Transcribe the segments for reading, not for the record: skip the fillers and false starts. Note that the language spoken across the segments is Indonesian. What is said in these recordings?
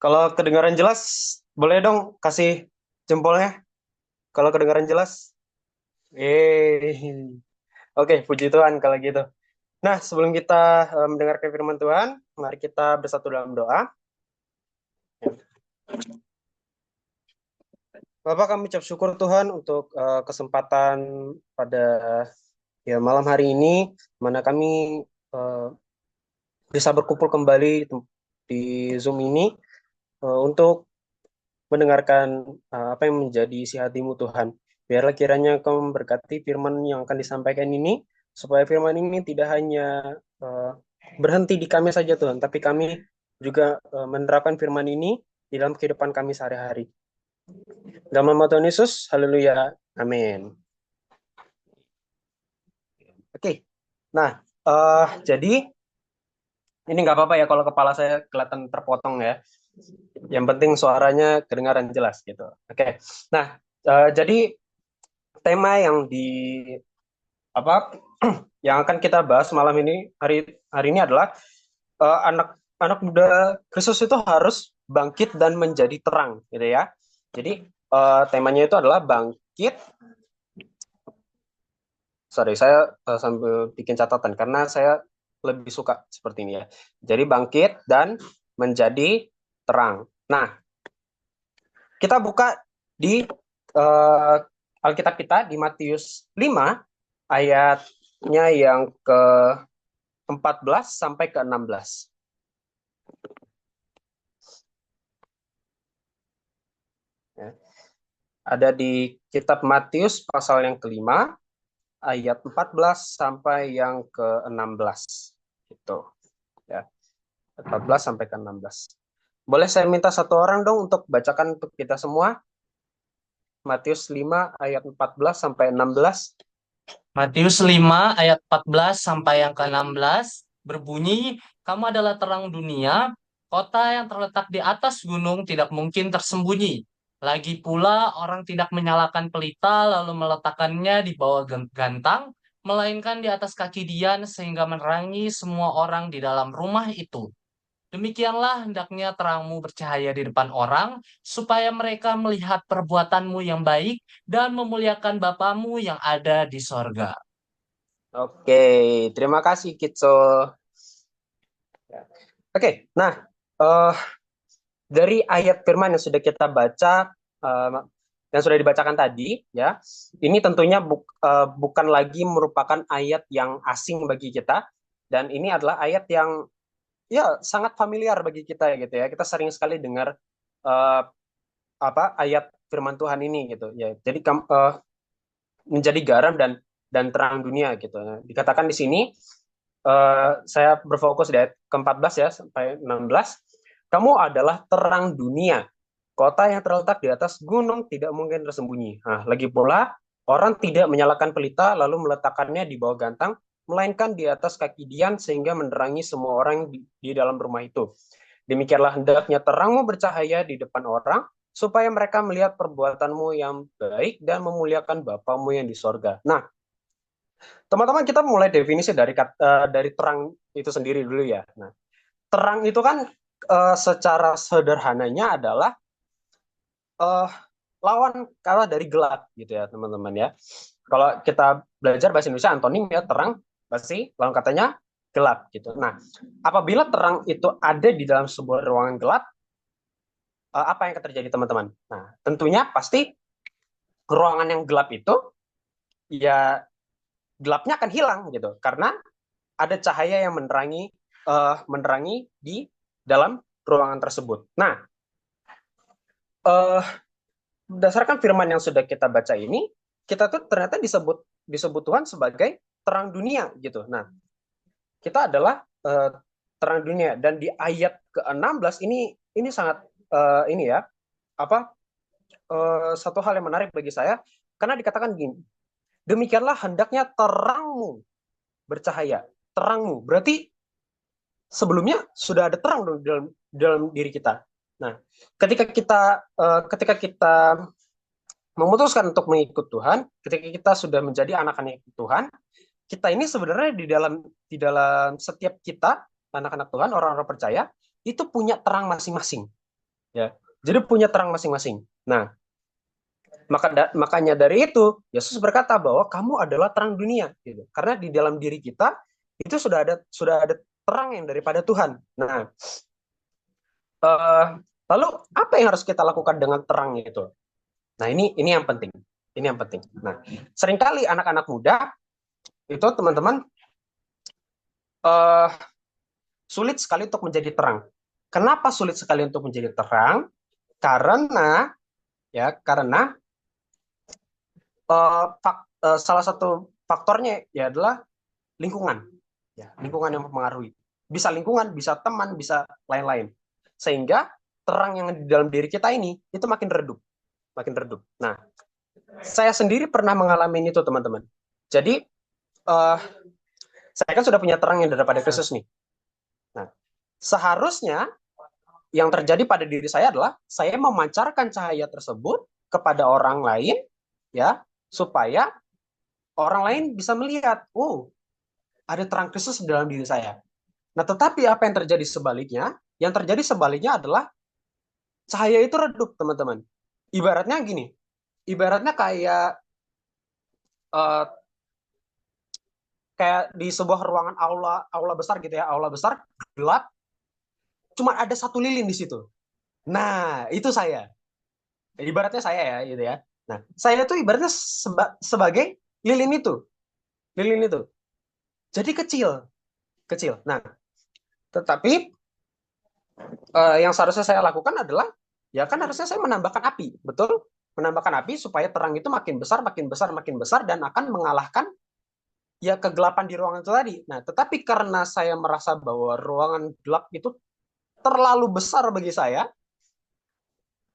Kalau kedengaran jelas, boleh dong kasih jempolnya. Kalau kedengaran jelas. Oke, puji Tuhan kalau gitu. Nah, sebelum kita mendengarkan firman Tuhan, mari kita bersatu dalam doa. Bapak, kami ucap syukur Tuhan untuk kesempatan pada ya malam hari ini, mana kami eh, bisa berkumpul kembali di Zoom ini untuk mendengarkan apa yang menjadi isi hatimu Tuhan. Biarlah kiranya Kau memberkati firman yang akan disampaikan ini, supaya firman ini tidak hanya uh, berhenti di kami saja Tuhan, tapi kami juga menerapkan firman ini di dalam kehidupan kami sehari-hari. Dalam nama Tuhan Yesus, haleluya, amin. Oke, nah jadi ini nggak apa-apa ya kalau kepala saya kelihatan terpotong ya. Yang penting suaranya kedengaran jelas gitu. Oke, nah jadi tema yang di apa yang akan kita bahas malam ini hari hari ini adalah anak anak muda Kristus itu harus bangkit dan menjadi terang gitu ya. Jadi temanya itu adalah bangkit. Sorry, saya sambil bikin catatan karena saya lebih suka seperti ini ya. Jadi bangkit dan menjadi terang. Nah, kita buka di uh, Alkitab kita di Matius 5 ayatnya yang ke 14 sampai ke 16. Ya. Ada di kitab Matius pasal yang kelima, ayat 14 sampai yang ke 16. Gitu. Ya. 14 sampai ke 16. Boleh saya minta satu orang dong untuk bacakan untuk kita semua? Matius 5 ayat 14 sampai 16. Matius 5 ayat 14 sampai yang ke-16 berbunyi, "Kamu adalah terang dunia, kota yang terletak di atas gunung tidak mungkin tersembunyi. Lagi pula orang tidak menyalakan pelita lalu meletakkannya di bawah gantang, melainkan di atas kaki dian sehingga menerangi semua orang di dalam rumah itu. Demikianlah hendaknya terangmu bercahaya di depan orang, supaya mereka melihat perbuatanmu yang baik dan memuliakan Bapamu yang ada di sorga." Oke, terima kasih Kitso. Oke, nah eh, dari ayat firman yang sudah kita baca, eh, yang sudah dibacakan tadi, ya, ini tentunya bukan lagi merupakan ayat yang asing bagi kita, dan ini adalah ayat yang ya sangat familiar bagi kita gitu ya. Kita sering sekali dengar eh, ayat firman Tuhan ini gitu ya. Jadi menjadi garam dan terang dunia gitu. Nah, dikatakan di sini saya berfokus di ayat ke-14 ya sampai 16. Kamu adalah terang dunia. Kota yang terletak di atas gunung tidak mungkin tersembunyi. Nah, lagi pula orang tidak menyalakan pelita lalu meletakkannya di bawah gantang, melainkan di atas kaki dian sehingga menerangi semua orang di dalam rumah itu. Demikianlah hendaknya terangmu bercahaya di depan orang, supaya mereka melihat perbuatanmu yang baik dan memuliakan Bapamu yang di sorga. Nah, teman-teman kita mulai definisi dari terang itu sendiri dulu ya. Nah, terang itu kan secara sederhananya adalah eh, lawan kata dari gelap gitu ya teman-teman ya. Kalau kita belajar bahasa Indonesia antonim ya terang pasti lawan katanya gelap gitu. Nah, apabila terang itu ada di dalam sebuah ruangan gelap, apa yang akan terjadi teman-teman? Nah, tentunya pasti ruangan yang gelap itu ya gelapnya akan hilang gitu karena ada cahaya yang menerangi di dalam ruangan tersebut. Nah, uh, berdasarkan firman yang sudah kita baca ini, kita tuh ternyata disebut Tuhan sebagai terang dunia gitu. Nah, kita adalah terang dunia dan di ayat ke-16 ini sangat ini ya apa satu hal yang menarik bagi saya karena dikatakan gini, demikianlah hendaknya terangmu bercahaya. Terangmu berarti sebelumnya sudah ada terang dong dalam diri kita. Nah, ketika kita memutuskan untuk mengikut Tuhan, ketika kita sudah menjadi anak-anak Tuhan, kita ini sebenarnya di dalam setiap kita anak-anak Tuhan, orang-orang percaya, itu punya terang masing-masing. ya. Jadi punya terang masing-masing. Nah, makanya dari itu Yesus berkata bahwa kamu adalah terang dunia, gitu. Karena di dalam diri kita itu sudah ada terang yang daripada Tuhan. Nah, eh, lalu apa yang harus kita lakukan dengan terang itu? Nah, ini yang penting. Ini yang penting. Nah, seringkali anak-anak muda itu teman-teman eh, sulit sekali untuk menjadi terang. Kenapa sulit sekali untuk menjadi terang? Karena salah satu faktornya ya adalah lingkungan. Ya, lingkungan yang mempengaruhi. Bisa lingkungan, bisa teman, bisa lain-lain. Sehingga terang yang di dalam diri kita ini itu makin redup, makin redup. Nah, saya sendiri pernah mengalami itu, teman-teman. Jadi uh, saya kan sudah punya terang yang daripada Kristus nih. Nah, seharusnya yang terjadi pada diri saya adalah saya memancarkan cahaya tersebut kepada orang lain, ya, supaya orang lain bisa melihat, oh, ada terang Kristus di dalam diri saya. Nah, tetapi apa yang terjadi sebaliknya? Yang terjadi sebaliknya adalah cahaya itu redup, teman-teman. Ibaratnya gini, ibaratnya uh, kayak di sebuah ruangan aula aula besar gitu ya, aula besar gelap, cuma ada satu lilin di situ. Nah, itu saya. Ibaratnya saya ya, gitu ya. Nah, saya itu ibaratnya sebagai lilin itu, lilin itu. Jadi kecil, kecil. Nah, tetapi yang seharusnya saya lakukan adalah ya kan harusnya saya menambahkan api, betul? Menambahkan api supaya terang itu makin besar, makin besar, makin besar dan akan mengalahkan ya kegelapan di ruangan itu tadi. Nah, tetapi karena saya merasa bahwa ruangan gelap itu terlalu besar bagi saya,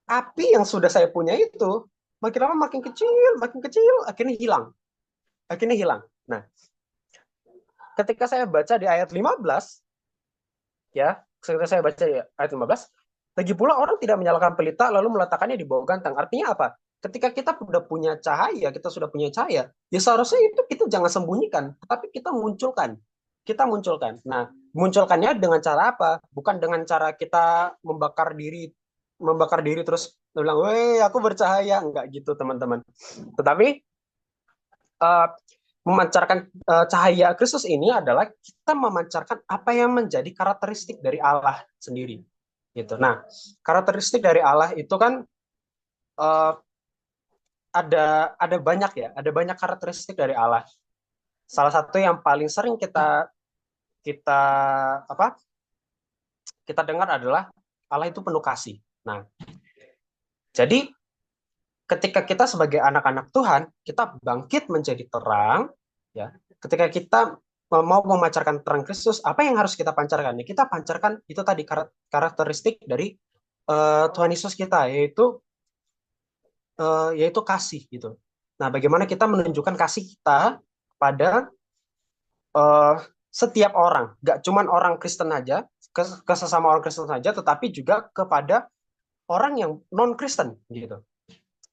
api yang sudah saya punya itu makin lama makin kecil, akhirnya hilang. Akhirnya hilang. Nah, ketika saya baca di ayat 15, ya, ketika saya baca di ayat 15, lagi pula orang tidak menyalakan pelita lalu meletakkannya di bawah gantang. Artinya apa? Ketika kita sudah punya cahaya, kita sudah punya cahaya, ya seharusnya itu kita jangan sembunyikan, tetapi kita munculkan. Kita munculkan. Nah, munculkannya dengan cara apa? Bukan dengan cara kita membakar diri terus bilang, "Weh, aku bercahaya." Enggak gitu, teman-teman. Tetapi uh, memancarkan cahaya Kristus ini adalah kita memancarkan apa yang menjadi karakteristik dari Allah sendiri. Gitu. Nah, karakteristik dari Allah itu kan uh, ada banyak ya, ada banyak karakteristik dari Allah. Salah satu yang paling sering kita kita apa kita dengar adalah Allah itu penuh kasih. Nah, jadi ketika kita sebagai anak-anak Tuhan, kita bangkit menjadi terang, ya. Ketika kita mau memancarkan terang Kristus, apa yang harus kita pancarkan? Ya, kita pancarkan itu tadi karakteristik dari Tuhan Yesus kita, yaitu kasih gitu. Nah, bagaimana kita menunjukkan kasih kita pada uh, setiap orang, gak cuma orang Kristen aja, ke sesama orang Kristen saja, tetapi juga kepada orang yang non Kristen gitu.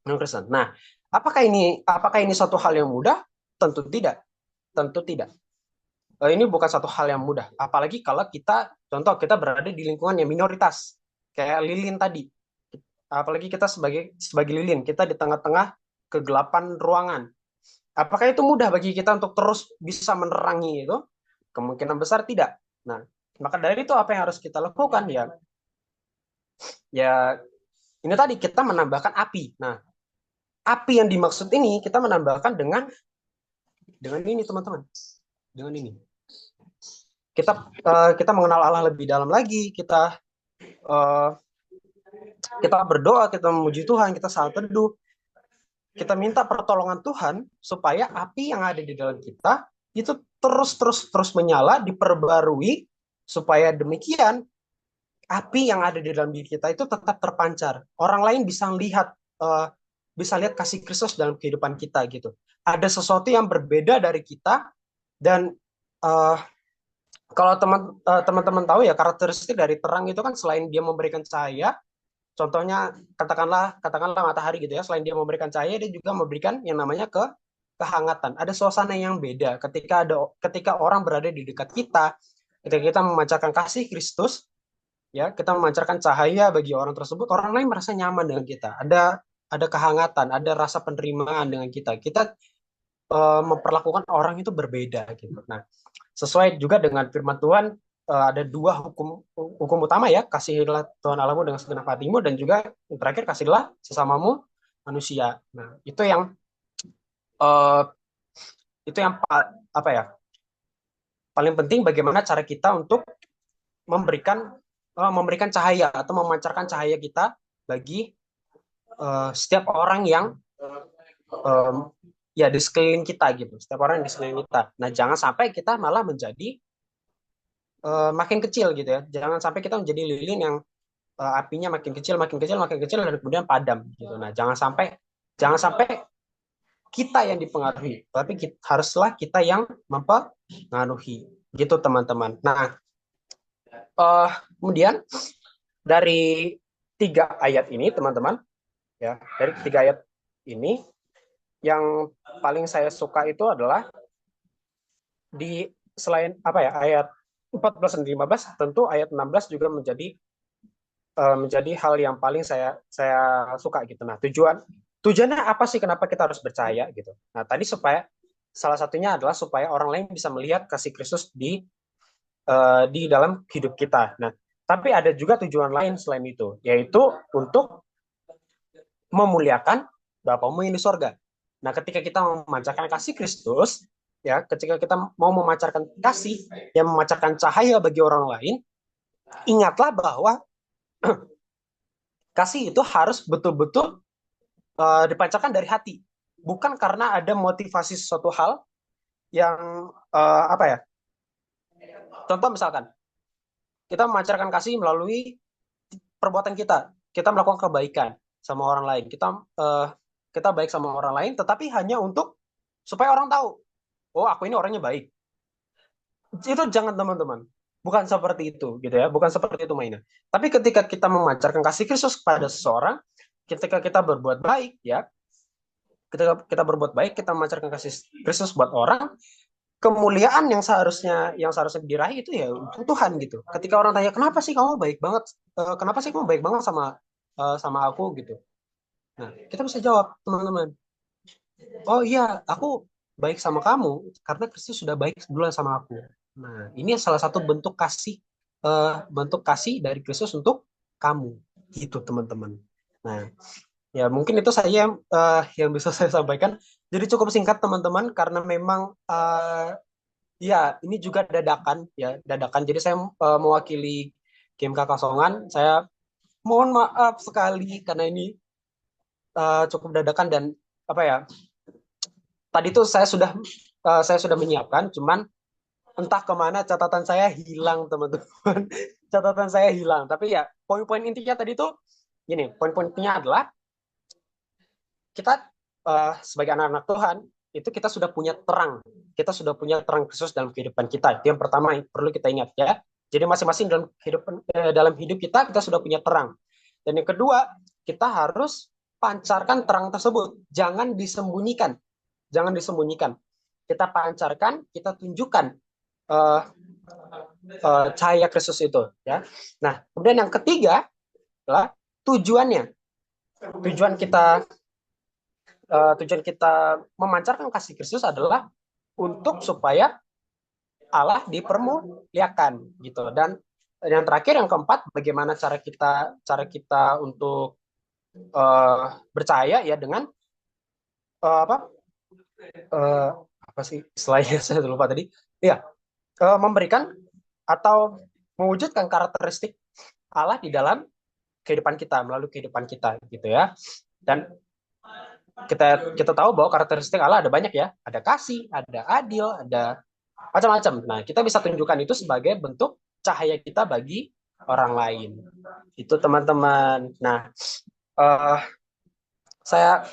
Non Kristen. Nah, apakah ini suatu hal yang mudah? Tentu tidak. Tentu tidak. Ini bukan satu hal yang mudah. Apalagi kalau contoh kita berada di lingkungan yang minoritas, kayak lilin tadi. Apalagi kita sebagai lilin, kita di tengah-tengah kegelapan ruangan. Apakah itu mudah bagi kita untuk terus bisa menerangi itu? Kemungkinan besar tidak. Nah, maka dari itu apa yang harus kita lakukan ya? Ya ini tadi kita menambahkan api. Nah, api yang dimaksud ini kita menambahkan dengan ini, teman-teman. Dengan ini. Kita mengenal Allah lebih dalam lagi, uh, kita berdoa, kita memuji Tuhan, kita saat teduh, kita minta pertolongan Tuhan supaya api yang ada di dalam kita itu terus menyala, diperbarui supaya demikian api yang ada di dalam diri kita itu tetap terpancar. Orang lain bisa lihat kasih Kristus dalam kehidupan kita gitu. Ada sesuatu yang berbeda dari kita dan uh, kalau teman-teman tahu ya karakteristik dari terang itu kan selain dia memberikan cahaya, contohnya katakanlah matahari gitu ya, selain dia memberikan cahaya dia juga memberikan yang namanya kehangatan. Ada suasana yang beda ketika orang berada di dekat kita, ketika kita memancarkan kasih Kristus, ya, kita memancarkan cahaya bagi orang tersebut, orang lain merasa nyaman dengan kita. Ada kehangatan, ada rasa penerimaan dengan kita. Kita memperlakukan orang itu berbeda gitu. Nah, sesuai juga dengan firman Tuhan, ada dua hukum hukum utama ya, kasihilah Tuhan Allahmu dengan segenap hatimu, dan juga yang terakhir, kasihilah sesamamu manusia. Nah, eh, itu yang apa ya, paling penting, bagaimana cara kita untuk memberikan memberikan cahaya atau memancarkan cahaya kita bagi setiap orang yang em, ya di sekeliling kita gitu, setiap orang yang di sekeliling kita. Nah, jangan sampai kita malah menjadi makin kecil gitu ya. Jangan sampai kita menjadi lilin yang apinya makin kecil, makin kecil, makin kecil, dan kemudian padam gitu. Nah, jangan sampai kita yang dipengaruhi, tapi haruslah kita yang mempengaruhi gitu, teman-teman. Nah, kemudian dari 3 ayat ini, teman-teman, ya, dari 3 ayat ini, yang paling saya suka itu adalah di selain apa ya, ayat 14 dan 15, tentu ayat 16 juga menjadi hal yang paling saya suka gitu. Nah, tujuannya apa sih, kenapa kita harus percaya gitu. Nah, tadi salah satunya adalah supaya orang lain bisa melihat kasih Kristus di dalam hidup kita. Nah, tapi ada juga tujuan lain selain itu, yaitu untuk memuliakan Bapamu yang di sorga. Nah, ketika kita memancarkan kasih Kristus, ya, ketika kita mau memancarkan kasih yang memancarkan cahaya bagi orang lain, ingatlah bahwa kasih itu harus betul-betul dipancarkan dari hati, bukan karena ada motivasi sesuatu hal yang apa ya. Contoh misalkan, kita memancarkan kasih melalui perbuatan kita melakukan kebaikan sama orang lain, kita baik sama orang lain, tetapi hanya untuk supaya orang tahu, oh, aku ini orangnya baik. Itu jangan, teman-teman, bukan seperti itu gitu ya, bukan seperti itu mainnya. Tapi ketika kita memancarkan kasih Kristus kepada seseorang, ketika kita berbuat baik ya, ketika kita berbuat baik, kita memancarkan kasih Kristus buat orang, kemuliaan yang seharusnya diraih itu ya untuk Tuhan gitu. Ketika orang tanya, kenapa sih kamu baik banget, kenapa sih kamu baik banget sama aku gitu. Nah, kita bisa jawab, teman-teman, oh iya, aku baik sama kamu karena Kristus sudah baik duluan sama aku. Nah, ini salah satu bentuk kasih dari Kristus untuk kamu, gitu, teman-teman. Nah, ya mungkin itu saja yang bisa saya sampaikan. Jadi cukup singkat, teman-teman, karena memang ya ini juga dadakan ya, dadakan. Jadi saya mewakili GMK Kasongan. Saya mohon maaf sekali karena ini cukup dadakan, dan apa ya, tadi tuh saya sudah menyiapkan, cuman entah kemana catatan saya hilang, teman-teman. Catatan saya hilang, tapi ya poin-poin intinya tadi tuh gini, poin-poin intinya adalah kita sebagai anak-anak Tuhan itu kita sudah punya terang Kristus dalam kehidupan kita. Itu yang pertama yang perlu kita ingat ya. Jadi masing-masing dalam hidup kita sudah punya terang. Dan yang kedua, kita harus pancarkan terang tersebut, jangan disembunyikan. Kita pancarkan, kita tunjukkan uh, cahaya Kristus itu ya. Nah, kemudian yang ketiga adalah tujuannya. Tujuan kita tujuan kita memancarkan kasih Kristus adalah untuk supaya Allah dipermuliakan gitu. Dan yang terakhir, yang keempat, bagaimana cara kita untuk bercahaya ya, dengan apa uh, apa sih istilahnya, saya lupa tadi. Ya, memberikan atau mewujudkan karakteristik Allah di dalam kehidupan kita, melalui kehidupan kita gitu ya. Dan kita tahu bahwa karakteristik Allah ada banyak ya, ada kasih, ada adil, ada macam-macam. Nah, kita bisa tunjukkan itu sebagai bentuk cahaya kita bagi orang lain. Itu, teman-teman. Nah, uh, saya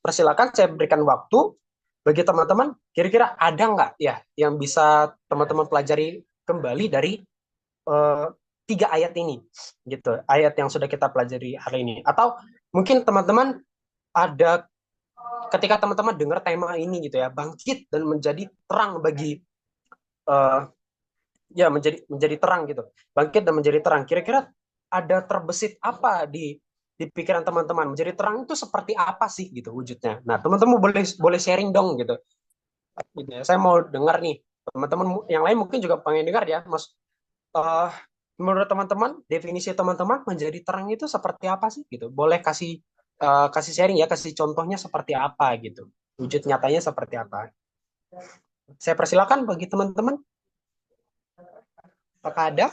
persilakan, saya berikan waktu bagi teman-teman. Kira-kira ada nggak ya yang bisa teman-teman pelajari kembali dari uh, 3 ayat ini, gitu. Ayat yang sudah kita pelajari hari ini. Atau mungkin teman-teman ada, ketika teman-teman dengar tema ini gitu ya, bangkit dan menjadi terang bagi uh, ya menjadi terang gitu, bangkit dan menjadi terang. Kira-kira ada terbesit apa di pikiran teman-teman, menjadi terang itu seperti apa sih gitu wujudnya. Nah, teman-teman boleh boleh sharing dong gitu. Gitu ya. Saya mau dengar nih, teman-teman yang lain mungkin juga pengen dengar ya, Mas. Eh, Menurut teman-teman, definisi teman-teman menjadi terang itu seperti apa sih gitu? Boleh kasih sharing ya, kasih contohnya seperti apa gitu. Wujud nyatanya seperti apa? Saya persilakan bagi teman-teman. Apakah ada?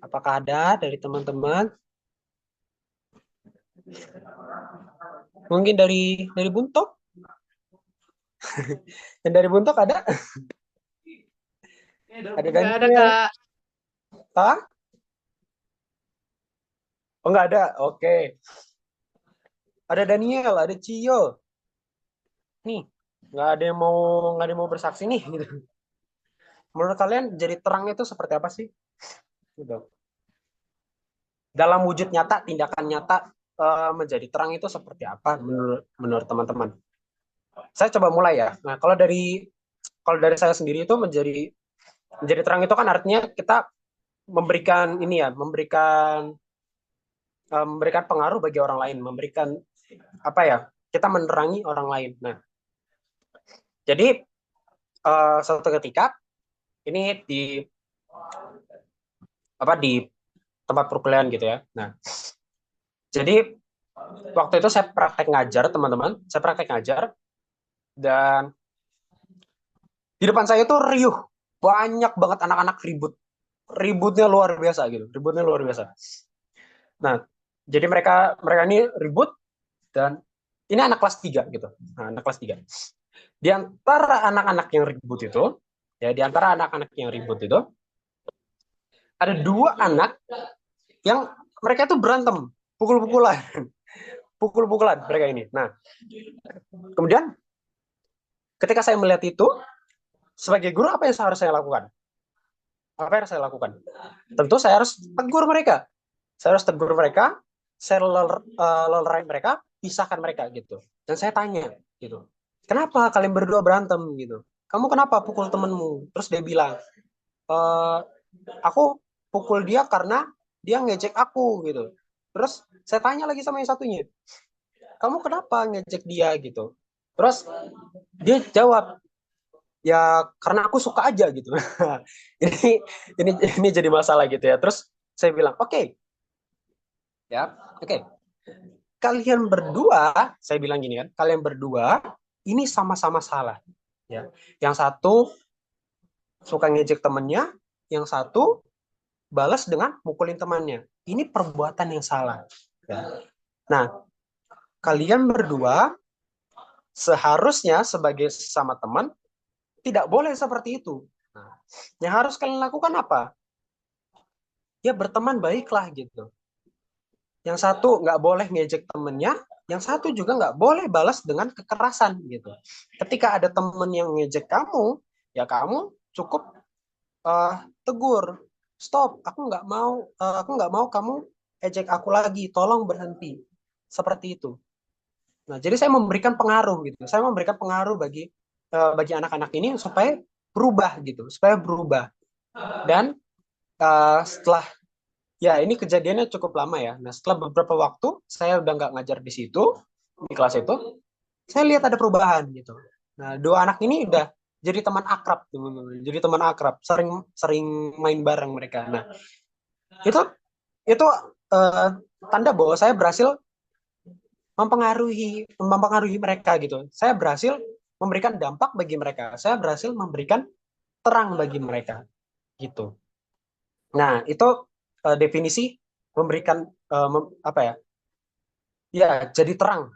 Apakah ada dari teman-teman? Mungkin dari Buntok? Dan dari Buntok ada? Ada Nggak ada, Daniel? Kak. Ah? Oh, nggak ada. Oke. Ada Daniel, ada Cio. Nih, nggak ada yang mau bersaksi nih. Gitu. Menurut kalian jadi terang itu seperti apa sih? Gitu. Dalam wujud nyata, tindakan nyata menjadi terang itu seperti apa menurut menurut teman-teman? Saya coba mulai ya. Nah, kalau dari saya sendiri itu menjadi terang itu kan artinya kita memberikan ini ya, memberikan pengaruh bagi orang lain, memberikan apa ya? Kita menerangi orang lain. Nah, jadi suatu ketika ini di tempat perkuliahan gitu ya. Nah, jadi waktu itu saya praktek ngajar teman-teman, saya praktek ngajar dan di depan saya tuh riuh, banyak banget anak-anak ribut, ributnya luar biasa gitu, ributnya luar biasa. Nah, jadi mereka mereka ini ribut dan ini anak kelas 3 gitu. Nah, anak kelas 3. Di antara anak-anak yang ribut itu, ya di antara anak-anak yang ribut itu ada dua anak yang mereka itu berantem, pukul-pukulan, pukul-pukulan mereka ini. Nah, kemudian ketika saya melihat itu, sebagai guru apa yang harus saya lakukan? Apa yang harus saya lakukan? Tentu saya harus tegur mereka. Saya harus tegur mereka, saya lerai mereka, pisahkan mereka gitu. Dan saya tanya gitu, kenapa kalian berdua berantem gitu? Kamu kenapa pukul temenmu? Terus dia bilang, e, aku pukul dia karena dia ngejek aku gitu. Terus saya tanya lagi sama yang satunya, kamu kenapa ngejek dia gitu? Terus dia jawab, ya karena aku suka aja gitu. ini ini jadi masalah gitu ya. Terus saya bilang, oke, ya, oke. Kalian berdua, saya bilang gini kan, kalian berdua ini sama-sama salah. Ya, yang satu suka ngejek temennya, yang satu balas dengan mukulin temannya. Ini perbuatan yang salah. Ya. Nah, kalian berdua seharusnya sebagai sesama teman tidak boleh seperti itu. Nah, yang harus kalian lakukan apa? Ya berteman baiklah gitu. Yang satu nggak boleh ngejek temennya, yang satu juga nggak boleh balas dengan kekerasan gitu. Ketika ada temen yang ngejek kamu, ya kamu cukup tegur, stop, aku nggak mau kamu ejek aku lagi, tolong berhenti, seperti itu. Nah, jadi saya memberikan pengaruh gitu, saya memberikan pengaruh bagi anak-anak ini supaya berubah gitu, supaya berubah. Dan setelah ya, ini kejadiannya cukup lama ya. Nah, setelah beberapa waktu, saya udah nggak ngajar di situ, di kelas itu, saya lihat ada perubahan gitu. Nah, dua anak ini udah jadi teman akrab, teman-teman. Jadi teman akrab, sering sering main bareng mereka. Nah, itu itu eh, tanda bahwa saya berhasil mempengaruhi mereka gitu. Saya berhasil memberikan dampak bagi mereka. Saya berhasil memberikan terang bagi mereka gitu. Nah, itu definisi memberikan apa ya? Ya, jadi terang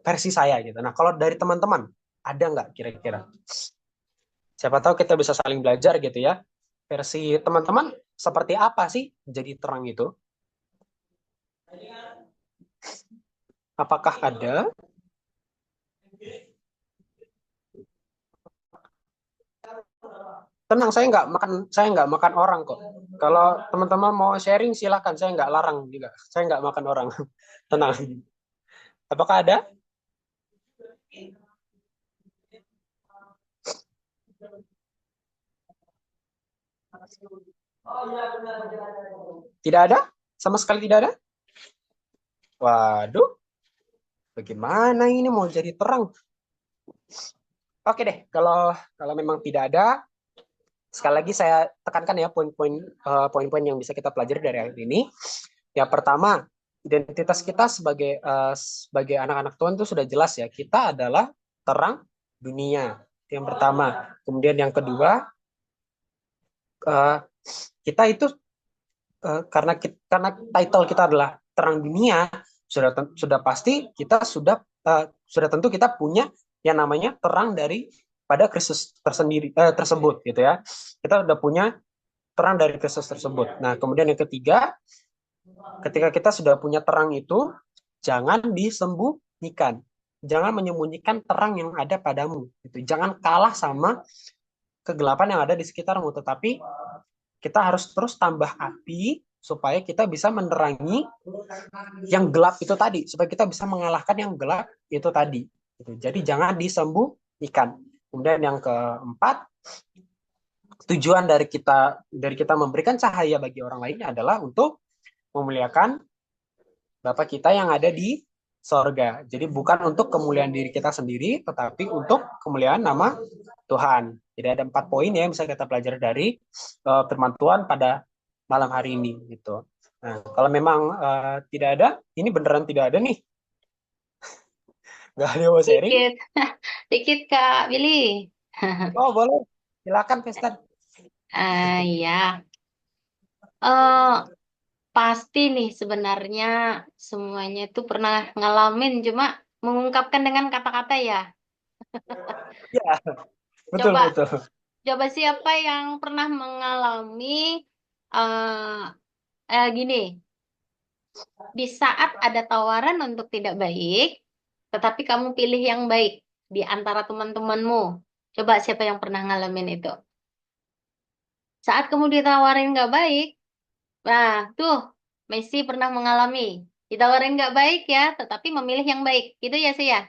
versi saya gitu. Nah, kalau dari teman-teman ada nggak kira-kira? Siapa tahu kita bisa saling belajar gitu ya. Versi teman-teman seperti apa sih jadi terang itu? Apakah ada? Tenang, saya nggak makan orang kok. Kalau teman-teman mau sharing silakan, saya nggak larang juga. Saya nggak makan orang. Tenang. Apakah ada? Tidak ada? Sama sekali tidak ada? Waduh, bagaimana ini mau jadi terang? Oke deh, kalau kalau memang tidak ada, sekali lagi saya tekankan ya poin-poin yang bisa kita pelajari dari ayat ini. Yang pertama, identitas kita sebagai anak-anak Tuhan itu sudah jelas ya. Kita adalah terang dunia. Yang pertama. Kemudian yang kedua, eh, kita itu karena title kita adalah terang dunia, sudah pasti kita sudah tentu kita punya yang namanya terang dari pada Kristus tersebut gitu ya. Kita sudah punya terang dari Kristus tersebut. Nah, kemudian yang ketiga, ketika kita sudah punya terang itu, jangan disembunyikan. Jangan menyembunyikan terang yang ada padamu. Gitu. Jangan kalah sama kegelapan yang ada di sekitarmu, tetapi kita harus terus tambah api supaya kita bisa menerangi yang gelap itu tadi, supaya kita bisa mengalahkan yang gelap itu tadi. Gitu. Jadi jangan disembunyikan. Kemudian yang keempat, tujuan dari kita memberikan cahaya bagi orang lain adalah untuk memuliakan Bapa kita yang ada di sorga. Jadi bukan untuk kemuliaan diri kita sendiri, tetapi untuk kemuliaan nama Tuhan. Jadi ada 4 poin ya yang bisa kita pelajari dari firman Tuhan pada malam hari ini gitu. Nah, kalau memang tidak ada, ini beneran tidak ada nih. Nggak ada yang mau sharing? Dikit, dikit Kak Billy. Oh boleh, silakan Pestan. Ya, eh pasti nih sebenarnya semuanya itu pernah ngalamin, cuma mengungkapkan dengan kata-kata ya. Ya, betul Coba, betul. coba siapa yang pernah mengalami eh gini, di saat ada tawaran untuk tidak baik, tetapi kamu pilih yang baik di antara teman-temanmu. Coba siapa yang pernah ngalamin itu? Saat kamu ditawarin nggak baik, nah, tuh, Messi pernah mengalami. Ditawarin nggak baik ya, tetapi memilih yang baik. Gitu ya sih ya?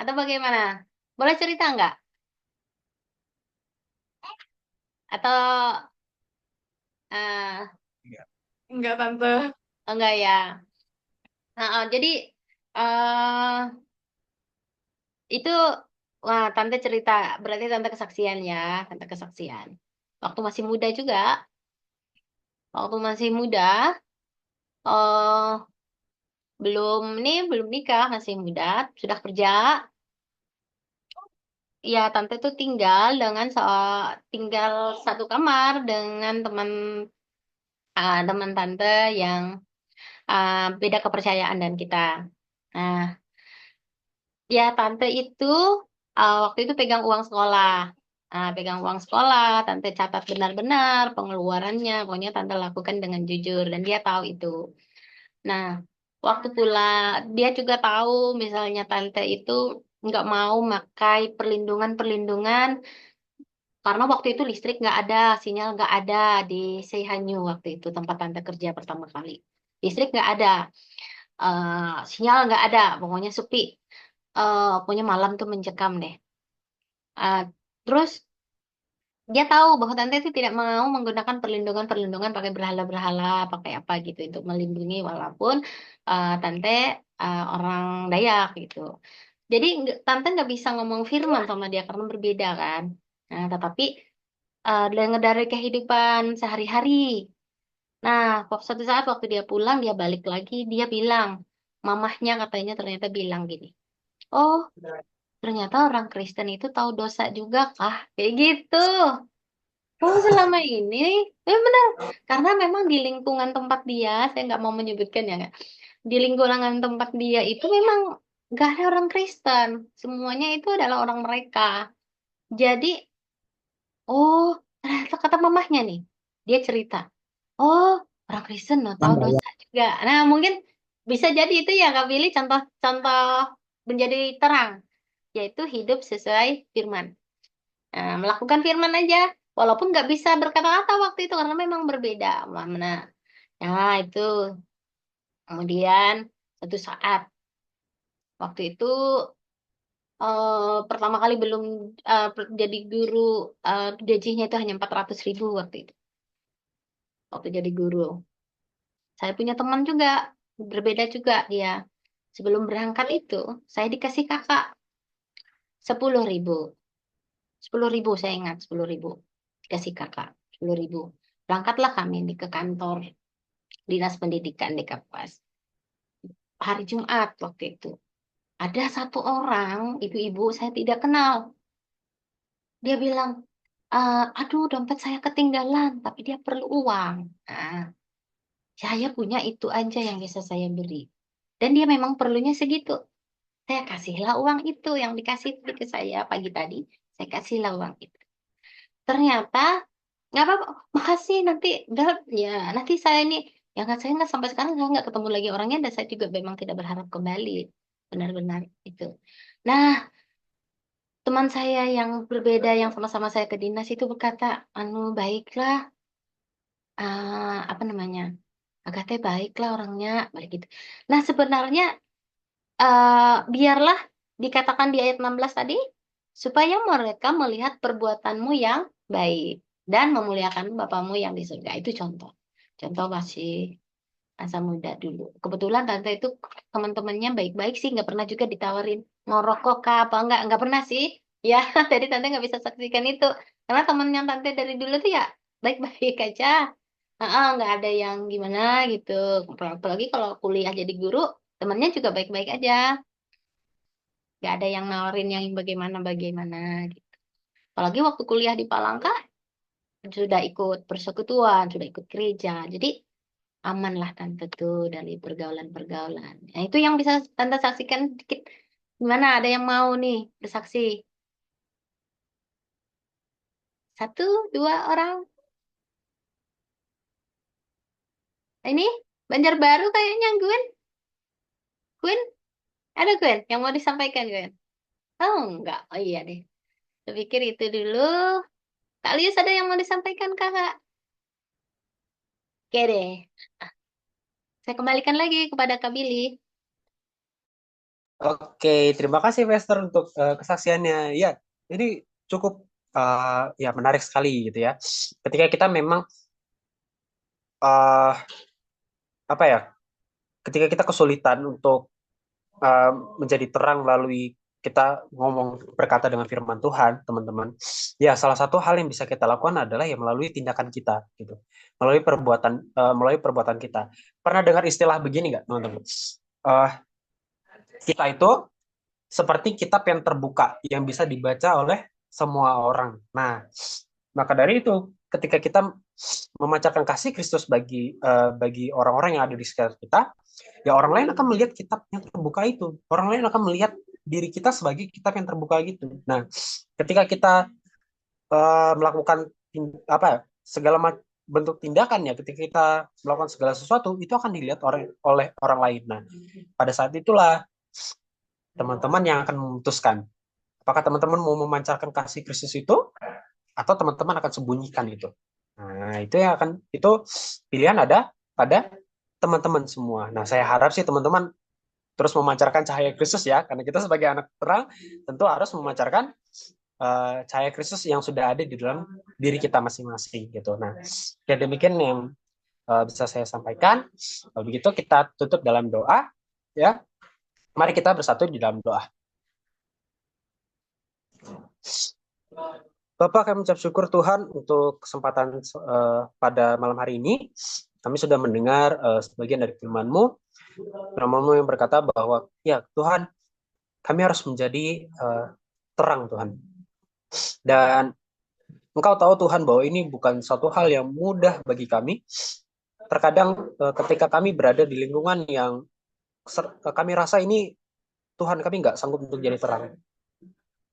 Atau bagaimana? Boleh cerita nggak? Atau, eh enggak, Tante. Enggak ya? Jadi, eh itu, wah, Tante cerita. Berarti Tante kesaksian ya. Tante kesaksian. Waktu masih muda juga. Waktu masih muda, eh belum nikah, masih muda. Sudah kerja. Ya, tante tuh tinggal satu kamar dengan teman tante yang beda kepercayaan dan kita. Nah, ya tante itu waktu itu pegang uang sekolah. Pegang uang sekolah, tante catat benar-benar pengeluarannya. Pokoknya tante lakukan dengan jujur dan dia tahu itu. Nah, waktu pula dia juga tahu misalnya tante itu nggak mau makai perlindungan-perlindungan. Karena waktu itu listrik nggak ada, sinyal nggak ada di Seihanyu waktu itu tempat tante kerja pertama kali. Listrik nggak ada, sinyal nggak ada, pokoknya sepi. Pokoknya malam tuh mencekam deh. Eh, Terus dia tahu bahwa tante itu tidak mau menggunakan perlindungan-perlindungan pakai berhala-berhala, pakai apa gitu untuk melindungi walaupun tante orang Dayak gitu. Jadi tante nggak bisa ngomong firman sama dia karena berbeda kan. Nah, tetapi dengan dari kehidupan sehari-hari. Nah, suatu saat waktu dia pulang, dia balik lagi, dia bilang, mamahnya katanya ternyata bilang gini, oh, ternyata orang Kristen itu tahu dosa juga kah? Kayak gitu. Oh, selama ini, benar. Karena memang di lingkungan tempat dia, saya nggak mau menyebutkan ya, Kak. Di lingkungan tempat dia itu memang nggak ada orang Kristen. Semuanya itu adalah orang mereka. Jadi, oh, ternyata kata mamahnya nih, dia cerita. Oh, orang Kristen no, tahu dosa juga. Nah, mungkin bisa jadi itu ya Kak Billy contoh-contoh menjadi terang, yaitu hidup sesuai firman. Melakukan firman aja, walaupun nggak bisa berkata-kata waktu itu karena memang berbeda. Mana, nah itu kemudian satu saat waktu itu pertama kali belum jadi guru, gajinya itu hanya 400.000 waktu itu. Waktu jadi guru, saya punya teman juga berbeda juga dia. Sebelum berangkat itu, saya dikasih kakak 10.000. 10.000 saya ingat, 10.000 dikasih kakak 10.000. Berangkatlah kami ke kantor dinas pendidikan di Kapuas. Hari Jumat waktu itu. Ada satu orang, ibu-ibu saya tidak kenal. Dia bilang, aduh dompet saya ketinggalan, tapi dia perlu uang. Nah, saya punya itu aja yang bisa saya beri. Dan dia memang perlunya segitu. Saya kasihlah uang itu yang dikasih ke saya pagi tadi. Saya kasihlah uang itu. Ternyata nggak apa-apa, makasih nanti udah ya nanti saya ini ya nggak saya nggak sampai sekarang saya nggak ketemu lagi orangnya dan saya juga memang tidak berharap kembali benar-benar itu. Nah, teman saya yang berbeda yang sama-sama saya ke dinas itu berkata, anu baiklah, apa namanya, Agathe baiklah orangnya, balik gitu. Nah sebenarnya biarlah dikatakan di ayat 16 tadi, supaya mereka melihat perbuatanmu yang baik dan memuliakan Bapamu yang di surga. Itu contoh. Contoh masih masa muda dulu. Kebetulan tante itu teman-temannya baik-baik sih, nggak pernah juga ditawarin ngerokok kah apa nggak pernah sih. Ya, jadi tante nggak bisa saksikan itu. Karena temennya tante dari dulu tuh ya baik-baik aja. Nggak ada yang gimana gitu. Apalagi kalau kuliah jadi guru, temennya juga baik-baik aja. Nggak ada yang nawarin yang bagaimana-bagaimana gitu. Apalagi waktu kuliah di Palangka, sudah ikut persekutuan, sudah ikut gereja. Jadi aman lah tante tuh dari pergaulan-pergaulan. Nah, itu yang bisa tante saksikan dikit. Gimana? Ada yang mau nih bersaksi? Satu, dua orang. Ini Banjarbaru kayaknya Gwen. Gwen, ada Gwen yang mau disampaikan Gwen? Oh enggak, oh iya deh. Saya pikir itu dulu. Kak Lius ada yang mau disampaikan kakak? Oke deh. Saya kembalikan lagi kepada Kak Billy. Oke, terima kasih Vester untuk kesaksiannya. Ya, jadi cukup ya menarik sekali gitu ya. Ketika kita memang eh, apa ya, ketika kita kesulitan untuk eh, menjadi terang melalui kita ngomong berkata dengan firman Tuhan, teman-teman. Ya, salah satu hal yang bisa kita lakukan adalah ya melalui tindakan kita gitu. Melalui perbuatan kita. Pernah dengar istilah begini nggak, teman-teman? Eh, kita itu seperti kitab yang terbuka yang bisa dibaca oleh semua orang. Nah, maka dari itu ketika kita memancarkan kasih Kristus bagi orang-orang yang ada di sekitar kita, ya orang lain akan melihat kitab yang terbuka itu. Orang lain akan melihat diri kita sebagai kitab yang terbuka gitu. Nah, ketika kita melakukan apa ya, segala bentuk tindakan ya, ketika kita melakukan segala sesuatu itu akan dilihat oleh orang lain. Nah, pada saat itulah teman-teman yang akan memutuskan apakah teman-teman mau memancarkan kasih Kristus itu atau teman-teman akan sembunyikan itu. Nah, itu yang akan itu pilihan ada pada teman-teman semua. Nah, saya harap sih teman-teman terus memancarkan cahaya Kristus ya, karena kita sebagai anak terang tentu harus memancarkan cahaya Kristus yang sudah ada di dalam diri kita masing-masing gitu. Nah, ya demikian yang bisa saya sampaikan. Kalau begitu kita tutup dalam doa ya. Mari kita bersatu di dalam doa. Bapak, kami mengucap syukur Tuhan untuk kesempatan pada malam hari ini. Kami sudah mendengar sebagian dari firman-Mu. Firman-Mu yang berkata bahwa ya Tuhan, kami harus menjadi terang Tuhan. Dan Engkau tahu Tuhan bahwa ini bukan suatu hal yang mudah bagi kami. Terkadang ketika kami berada di lingkungan yang kami rasa ini Tuhan kami nggak sanggup untuk jadi terang.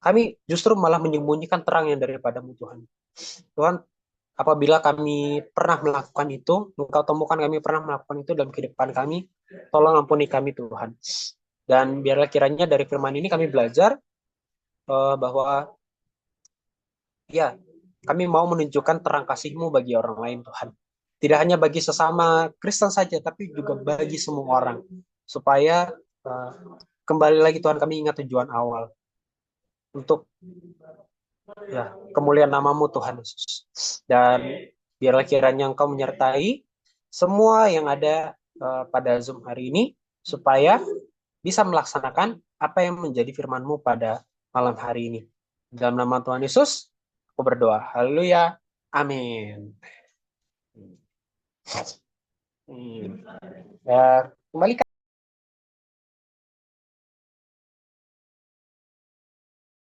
Kami justru malah menyembunyikan terang yang daripadamu Tuhan. Tuhan, apabila kami pernah melakukan itu, Engkau temukan kami pernah melakukan itu dalam kehidupan kami, tolong ampuni kami Tuhan. Dan biarlah kiranya dari firman ini kami belajar bahwa Ya, kami mau menunjukkan terang kasih-Mu bagi orang lain, Tuhan. Tidak hanya bagi sesama Kristen saja, tapi juga bagi semua orang. Supaya kembali lagi Tuhan, kami ingat tujuan awal. Untuk kemuliaan nama-Mu Tuhan Yesus. Dan biarlah kiranya Engkau menyertai semua yang ada pada Zoom hari ini, supaya bisa melaksanakan apa yang menjadi firman-Mu pada malam hari ini. Dalam nama Tuhan Yesus, aku berdoa. Haleluya. Amin. Ya, kembali